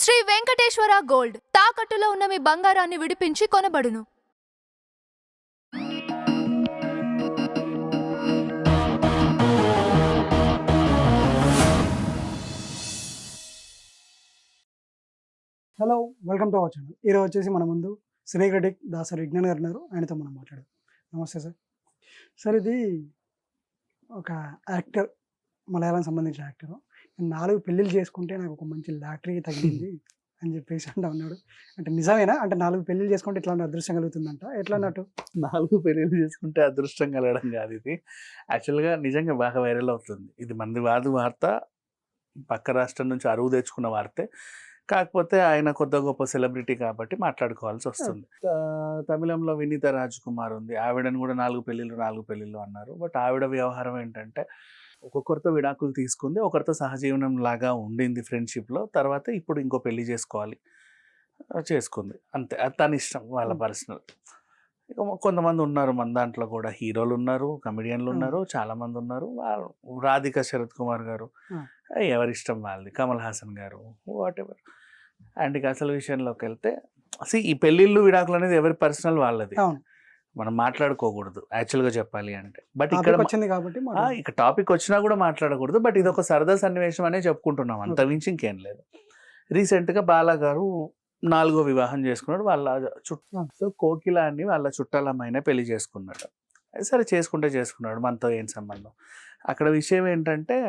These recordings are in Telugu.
శ్రీ వెంకటేశ్వర గోల్డ్ తాకట్టులో ఉన్న మీ బంగారాన్ని విడిపించి కొనబడును. Hello, welcome to our channel. ఈరోజు వచ్చేసి మన ముందు సినీ క్రిటిక్ దాసరి విజ్ఞాన్ గారు ఉన్నారు. ఆయనతో మనం మాట్లాడదాం. నమస్తే సార్. సార్, ఇది ఒక యాక్టర్, మలయాళం సంబంధించిన యాక్టర్. 4 పెళ్ళిళ్ళు చేసుకుంటే నాకు ఒక మంచి లాటరీ తగిలింది అని చెప్పేసి అంటా ఉన్నాడు. అంటే నిజమేనా? అంటే 4 పెళ్ళిళ్ళు చేసుకుంటే ఇట్లా అదృష్టం కలుగుతుందంట, ఎట్లా అన్నట్టు? 4 పెళ్ళిళ్ళు చేసుకుంటే అదృష్టం కలగడం కాదు ఇది. యాక్చువల్గా నిజంగా బాగా వైరల్ అవుతుంది. ఇది మంది వాదు వార్త, పక్క రాష్ట్రం నుంచి అరువు తెచ్చుకున్న వార్తే. కాకపోతే ఆయన కొత్త గొప్ప సెలబ్రిటీ కాబట్టి మాట్లాడుకోవాల్సి వస్తుంది. తమిళంలో వినీత రాజ్ కుమార్ ఉంది. ఆవిడని కూడా 4 పెళ్ళిళ్ళు అన్నారు. బట్ ఆవిడ వ్యవహారం ఏంటంటే, ఒక్కొక్కరితో విడాకులు తీసుకుంది, ఒకరితో సహజీవనం లాగా ఉండింది ఫ్రెండ్షిప్లో. తర్వాత ఇప్పుడు ఇంకో పెళ్లి చేసుకుంది అంతే. అది తన ఇష్టం, వాళ్ళ పర్సనల్. ఇక కొంతమంది ఉన్నారు మన దాంట్లో కూడా, హీరోలు ఉన్నారు, కమెడియన్లు ఉన్నారు, చాలా మంది ఉన్నారు. రాధిక శరత్ కుమార్ గారు, ఎవరిష్టం వాళ్ళది. కమల్ హాసన్ గారు, వాట్ ఎవర్. అండ్ ఇక అసలు విషయంలోకి వెళ్తే, ఈ పెళ్ళిళ్ళు విడాకులు అనేది ఎవరి పర్సనల్ వాళ్ళది, మనం మాట్లాడుకోకూడదు యాక్చువల్గా చెప్పాలి అంటే. బట్ ఇక్కడ వచ్చింది కాబట్టి ఇక టాపిక్ వచ్చినా కూడా మాట్లాడకూడదు. బట్ ఇది ఒక సరదా సన్నివేశం అనే చెప్పుకుంటున్నాం, అంత మించి ఇంకేం లేదు. రీసెంట్గా బాలా గారు 4వ వివాహం చేసుకున్నాడు. వాళ్ళ చుట్టూ కోకిల అని వాళ్ళ చుట్టాలమ్మాయినే పెళ్లి చేసుకున్నాడు. సరే, చేసుకున్నాడు, మనతో ఏం సంబంధం. అక్కడ విషయం ఏంటంటే,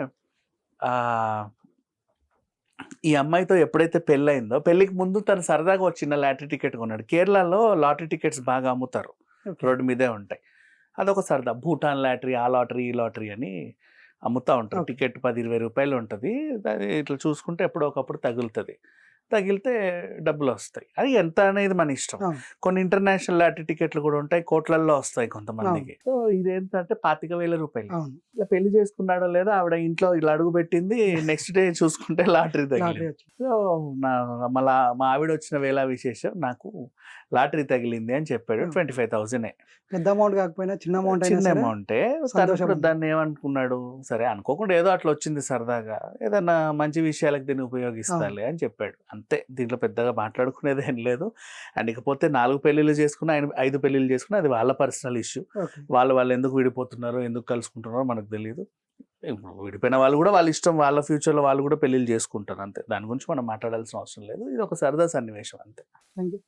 ఈ అమ్మాయితో ఎప్పుడైతే పెళ్ళయిందో, పెళ్ళికి ముందు తను సరదాగా వచ్చిన లాటరీ టికెట్ కొన్నాడు. కేరళలో లాటరీ టికెట్స్ బాగా అమ్ముతారు, రోడ్డు మీదే ఉంటాయి. అదొక సరదా. భూటాన్ లాటరీ, ఆ లాటరీ, ఈ లాటరీ అని అమ్ముతూ ఉంటారు. టికెట్ 10-20 రూపాయలు ఉంటుంది. ఇట్లా చూసుకుంటే ఎప్పుడో ఒకప్పుడు తగిలితే డబ్బులు వస్తాయి. అది ఎంత అనేది మన ఇష్టం. కొన్ని ఇంటర్నేషనల్ లాటరీ టికెట్లు కూడా ఉంటాయి, కోట్లల్లో వస్తాయి కొంతమందికి. సో ఇదేంటంటే 25,000 రూపాయలు. ఇలా పెళ్లి చేసుకున్నాడో లేదో, ఆవిడ ఇంట్లో ఇలా అడుగు పెట్టింది, నెక్స్ట్ డే చూసుకుంటే లాటరీ తగిలింది. సో మా ఆవిడ వచ్చిన వేళ విశేషం, నాకు లాటరీ తగిలింది అని చెప్పాడు. 25,000. పెద్ద అమౌంట్ కాకపోయినా చిన్న అమౌంటే. దాన్ని ఏమనుకున్నాడు, సరే అనుకోకుండా ఏదో అట్లా వచ్చింది సరదాగా, ఏదన్నా మంచి విషయాలకు దీన్ని ఉపయోగిస్తాలే అని చెప్పాడు. అంతే, దీంట్లో పెద్దగా మాట్లాడుకునేది ఏం లేదు. అండ్ ఇకపోతే 4 పెళ్ళిళ్ళు చేసుకున్నా, ఆయన 5 పెళ్ళిళ్ళు చేసుకున్నా, అది వాళ్ళ పర్సనల్ ఇష్యూ. వాళ్ళు ఎందుకు విడిపోతున్నారో, ఎందుకు కలుసుకుంటున్నారో మనకు తెలియదు. విడిపోయిన వాళ్ళు కూడా వాళ్ళ ఇష్టం, వాళ్ళ ఫ్యూచర్లో వాళ్ళు కూడా పెళ్ళిళ్ళు చేసుకుంటారు అంతే. దాని గురించి మనం మాట్లాడాల్సిన అవసరం లేదు. ఇది ఒక సరదా సన్నివేశం అంతే. Thank you.